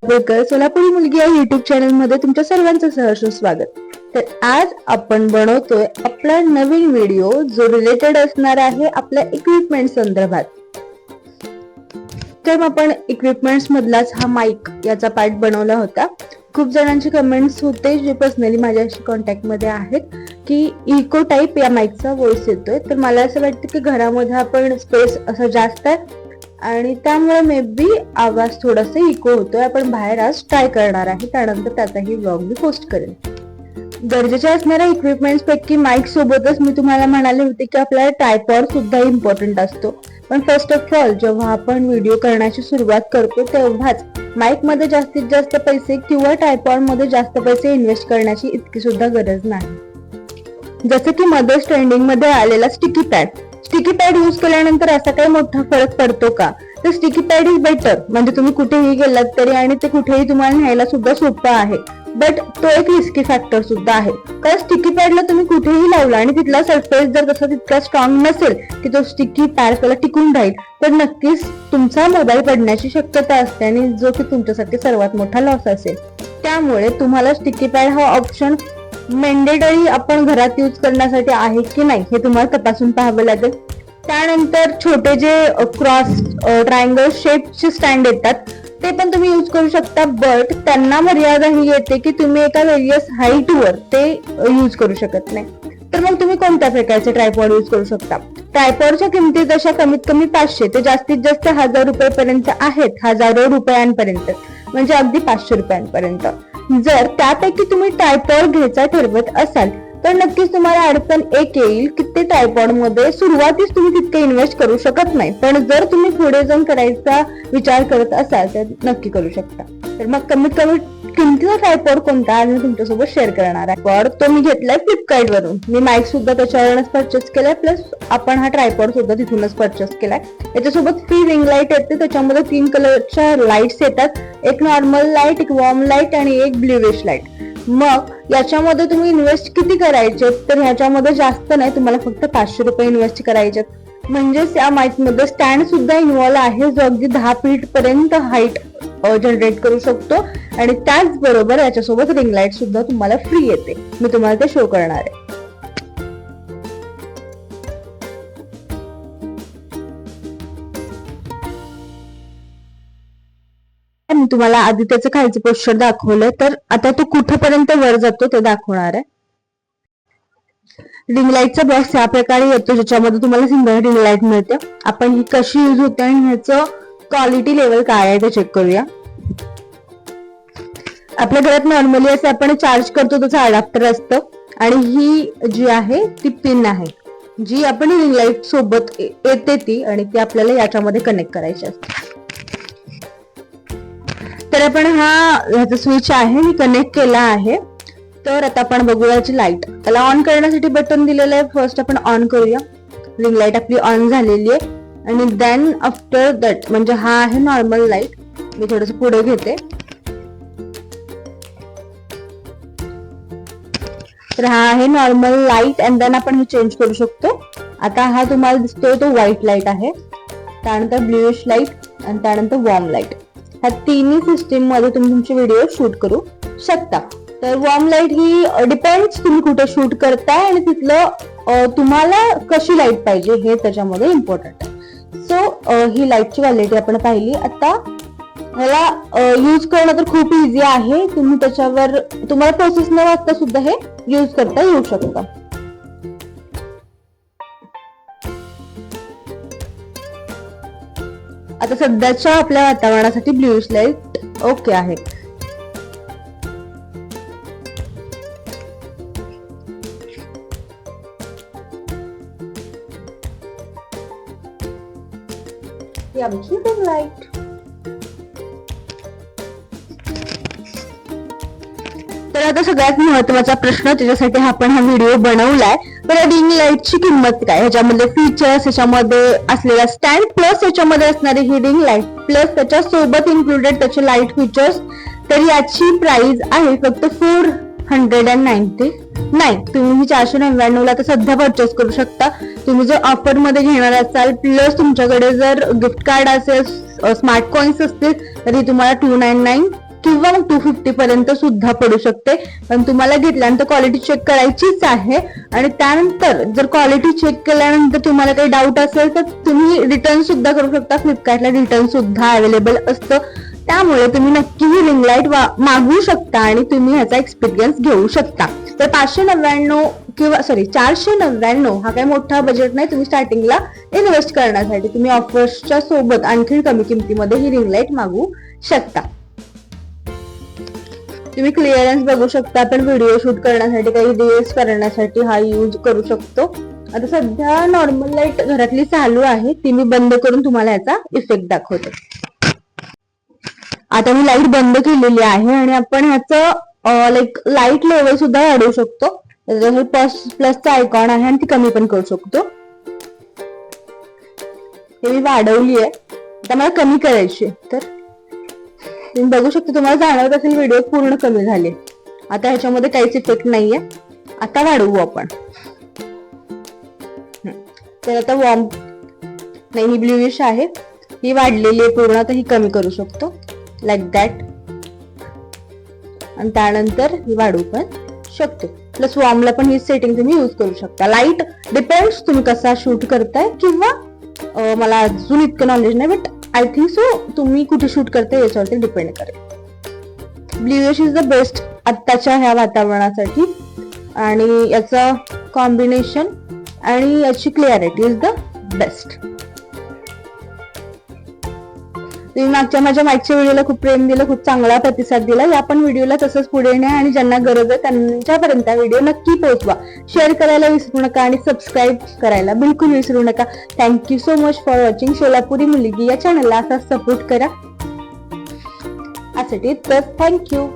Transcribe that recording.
Waker सोलापुरी मुलगी या YouTube channel मध्ये तुमच्या सर्वांचं सहर्ष स्वागत. तर आज आपण बनवतोय आपला नवीन व्हिडिओ जो रिलेटेड असणार आहे आपल्या इक्विपमेंट संदर्भात. तर आपण इक्विपमेंट्स मधलाच हा माईक याचा पार्ट बनवला होता. खूप जणांचे कमेंट्स होते जे पर्सनली माझ्याशी कॉन्टॅक्ट मध्ये आहेत की इको टाईप या माईकचा व्हॉइस येतोय. तर मला असं वाटतं की घरामध्ये आपण स्पेस असं जास्त आहे आणि त्यामुळे मे बी आवाज थोडासा इको होतोय. आपण बाहेर आज ट्राय करणार आहे, त्यानंतर त्याचाही व्लॉग मी पोस्ट करेन. गरजेच्या असणाऱ्या इक्विपमेंट्स पैकी माईक सोबतच मी तुम्हाला म्हणाले होते की आपल्याला ट्रायपॉड सुद्धा इम्पॉर्टंट असतो. पण फर्स्ट ऑफ ऑल जेव्हा आपण व्हिडिओ करण्याची सुरुवात करतो तेव्हाच माईक मध्ये जास्तीत जास्त पैसे किंवा ट्रायपॉड मध्ये जास्त पैसे इन्व्हेस्ट करण्याची इतकी सुद्धा गरज नाही. जसं की मध्येच ट्रेंडिंग मध्ये आलेला स्टिकी पॅड यूज केल्यानंतर असा काही मोठा फरक पडतो का? तर स्टिकी पॅड इज बेटर. म्हणजे तुम्ही कुठेही गेलात तरी आणि ते कुठेही तुम्हाला न्यायला सुद्धा सोपं आहे. बट तो एक रिस्की फॅक्टर सुद्धा आहे. कारण स्टिकी पॅडला तुम्ही कुठेही लावला आणि तिथला सरफेस जर तसा तितका स्ट्रॉंग नसेल की तो स्टिकी पॅड त्याला टिकून राहील तर नक्कीच तुमचा मोबाईल पडण्याची शक्यता असते आणि जो की तुमच्यासाठी सर्वात मोठा लॉस असेल. त्यामुळे तुम्हाला स्टिकी पॅड हा ऑप्शन मॅन्डेटरी आपण घरात यूज करण्यासाठी आहे की नाही हे तुम्हाला तपासून पाहावं लागेल. त्यानंतर छोटे जे क्रॉस ट्रायंगल शेपचे स्टँड येतात ते पण तुम्ही यूज करू शकता. बट त्यांना मर्यादा ही येते की तुम्ही एका वेरियस हाईट वर ते यूज करू शकत नाही. तर मग तुम्ही कोणत्या प्रकारचे ट्रायपॉड यूज करू शकता? ट्रायपॉडच्या किमती जशा कमीत कमी 500 ते जास्तीत जास्त 1000 रुपयांपर्यंत आहेत. हजारो रुपयांपर्यंत म्हणजे अगदी 500 रुपयांपर्यंत. जर त्यापैकी तुम्ही ट्रायपॉड घ्यायचा ठरवत असाल तर नक्कीच तुम्हाला अडचण एक येईल की ते ट्रायपॉड मध्ये सुरुवातीस तुम्ही तितके इन्व्हेस्ट करू शकत नाही. पण जर तुम्ही पुढे जाऊन करायचा विचार करत असाल तर नक्की करू शकता. तर मग कमीत कमी किमतीचा ट्रायपॉड कोणता आज मी तुमच्यासोबत शेअर करणार आहे. ट्रायपॉड तो मी घेतलाय फ्लिपकार्ट वरून. मी माईक सुद्धा त्याच्यावरूनच परचेस केलाय, प्लस आपण हा ट्रायपॉड सुद्धा तिथूनच परचेस केलाय. याच्यासोबत फ्री रिंग लाईट येते. त्याच्यामध्ये 3 कलरच्या लाईट्स येतात. एक नॉर्मल लाईट, एक वॉर्म लाईट आणि एक ब्ल्यूइश लाईट. मग याच्यामध्ये तुम्ही इन्व्हेस्ट किती करायचे? तर ह्याच्यामध्ये जास्त नाही, तुम्हाला फक्त 500 रुपये इन्व्हेस्ट करायचे. म्हणजेच या माईक मध्ये स्टँड सुद्धा इन्व्हॉल्व आहे जो अगदी 10 फीट पर्यंत हाईट जनरेट करू शकतो आणि त्याचबरोबर याच्यासोबत रिंग लाईट सुद्धा तुम्हाला फ्री येते. मी तुम्हाला ते शो करणार आहे. मी तुम्हाला आधी त्याचं खालचं पोस्चर दाखवलंय, तर आता तो कुठेपर्यंत वर जातो ते दाखवणार आहे. रिंग लाईटचा बॉक्स या प्रकारे येतो ज्याच्यामध्ये तुम्हाला सिंगल रिंग लाईट मिळते. आपण ही कशी यूज होते आणि ह्याचं क्वालिटी लेवल काय आहे ते चेक करूया. आपल्या घरात नॉर्मली असं आपण चार्ज करतो त्याचं अडॅप्टर असतं आणि ही जी आहे ती पिन आहे जी आपण रिंग लाईट सोबत येते ती, आणि ती आपल्याला याच्यामध्ये कनेक्ट करायची असते. तर आपण ह्याचा स्विच आहे मी कनेक्ट केला आहे. तर आता आपण बघूया याची लाईट. त्याला ऑन करण्यासाठी बटन दिलेलं आहे. फर्स्ट आपण ऑन करूया. रिंग लाईट आपली ऑन झालेली आहे आणि देन आफ्टर दॅट म्हणजे हा आहे नॉर्मल लाईट. मी थोडस पुढे घेते. तर हा आहे नॉर्मल लाईट अँड देन आपण हे चेंज करू शकतो. आता हा तुम्हाला दिसतोय तो व्हाईट लाईट आहे, त्यानंतर ब्ल्यूइश लाईट आणि त्यानंतर वॉर्म लाईट. ह्या तिन्ही सिस्टीम मध्ये तुम्ही तुमचे व्हिडिओ शूट करू शकता. तर वॉर्म लाईट ही डिपेंड्स तुम्ही कुठे शूट करताय आणि तिथलं तुम्हाला कशी लाईट पाहिजे हे त्याच्यामध्ये इम्पॉर्टंट आहे. सो ही लाईटची क्वालिटी आपण पाहिली. आता ह्याला यूज करणं तर खूप इझी आहे. तुम्ही त्याच्यावर तुम्हाला प्रोसेस न वाचता सुद्धा हे यूज करता येऊ शकतं. आता सध्याच्या आपल्या वातावरणासाठी ब्ल्यूइश लाईट ओके आहे. आमची रिंग लाईट. तर आता सगळ्यात महत्वाचा प्रश्न त्याच्यासाठी आपण हा व्हिडिओ बनवलाय. तर रिंग लाईटची किंमत काय? ह्याच्यामध्ये फीचर्स, ह्याच्यामध्ये असलेला स्टँड प्लस ह्याच्यामध्ये असणारी ही रिंग लाईट प्लस त्याच्या सोबत इन्क्लुडेड त्याचे लाईट फीचर्स. तर याची प्राइस आहे फक्त 490 नाही, तुम्ही 499 ला तर सध्या परचेस करू शकता. तुम्ही जर ऑफर मध्ये घेणार असाल प्लस तुमच्याकडे जर गिफ्ट कार्ड असेल, स्मार्ट कॉइन्स असतील तर ही तुम्हाला 299 किंवा मग 250 पर्यंत सुद्धा पडू शकते. पण तुम्हाला घेतल्यानंतर क्वालिटी चेक करायचीच आहे. आणि त्यानंतर जर क्वालिटी चेक केल्यानंतर तुम्हाला काही डाऊट असेल तर तुम्ही रिटर्न सुद्धा करू शकता. फ्लिपकार्टला रिटर्न सुद्धा अवेलेबल असतं. त्यामुळे तुम्ही नक्की ही रिंग लाईट मागवू शकता आणि तुम्ही ह्याचा एक्सपिरियन्स घेऊ शकता. तर 599 किंवा 499 हा काही मोठा बजेट नाही तुम्ही स्टार्टिंगला इन्व्हेस्ट करण्यासाठी. तुम्ही ऑफर्सच्या सोबत आणखी कमी किमतीमध्ये ही रिंग लाईट मागवू शकता. तुम्ही क्लिअरन्स बघू शकता. आपण व्हिडिओ शूट करण्यासाठी, काही रील्स करण्यासाठी हा यूज करू शकतो. आता सध्या नॉर्मल लाईट घरातली चालू आहे, ती मी बंद करून तुम्हाला याचा इफेक्ट दाखवते. आता मी लाईट बंद केलेली आहे आणि आपण ह्याचं लाईट लेवल सुद्धा वाढवू शकतो. प्लसचा आयकॉन आहे आणि ती कमी पण करू शकतो. हे मी वाढवली आहे, आता मला कमी करायची. तर तुम्ही बघू शकता, तुम्हाला जाणवत असेल व्हिडिओ पूर्ण कमी झाले. आता ह्याच्यामध्ये काहीच इफेक्ट नाहीये. आता वाढवू आपण. तर आता वॉर्म नाही, ही ब्ल्यूइश आहे, ही वाढलेली आहे पूर्ण. आता ही कमी करू शकतो लाईक दॅट. आणि त्यानंतर ही वाढवू पण शकतो. प्लस वॉर्मला पण ही सेटिंग तुम्ही यूज करू शकता. लाईट डिपेंड्स तुम्ही कसा शूट करताय, किंवा मला अजून इतकं नॉलेज नाही, बट आय थिंक सो तुम्ही कुठे शूट करताय याच्यावरती डिपेंड करेल. ब्ल्यूइश इज द बेस्ट आत्ताच्या ह्या वातावरणासाठी. आणि याचं कॉम्बिनेशन आणि याची क्लिअरिटी इज द बेस्ट. तुम्ही मागच्या माझ्या मागच्या व्हिडिओला खूप प्रेम दिलं, खूप चांगला प्रतिसाद दिला. या पण व्हिडिओला तसंच पुढे न्या आणि ज्यांना गरज आहे त्यांच्यापर्यंत व्हिडिओ नक्की पोहोचवा. शेअर करायला विसरू नका आणि सबस्क्राईब करायला बिलकुल विसरू नका. Thank you so much for watching. Solapuri Mulgi या चॅनलला असा सपोर्ट करा. असं तर थँक्यू.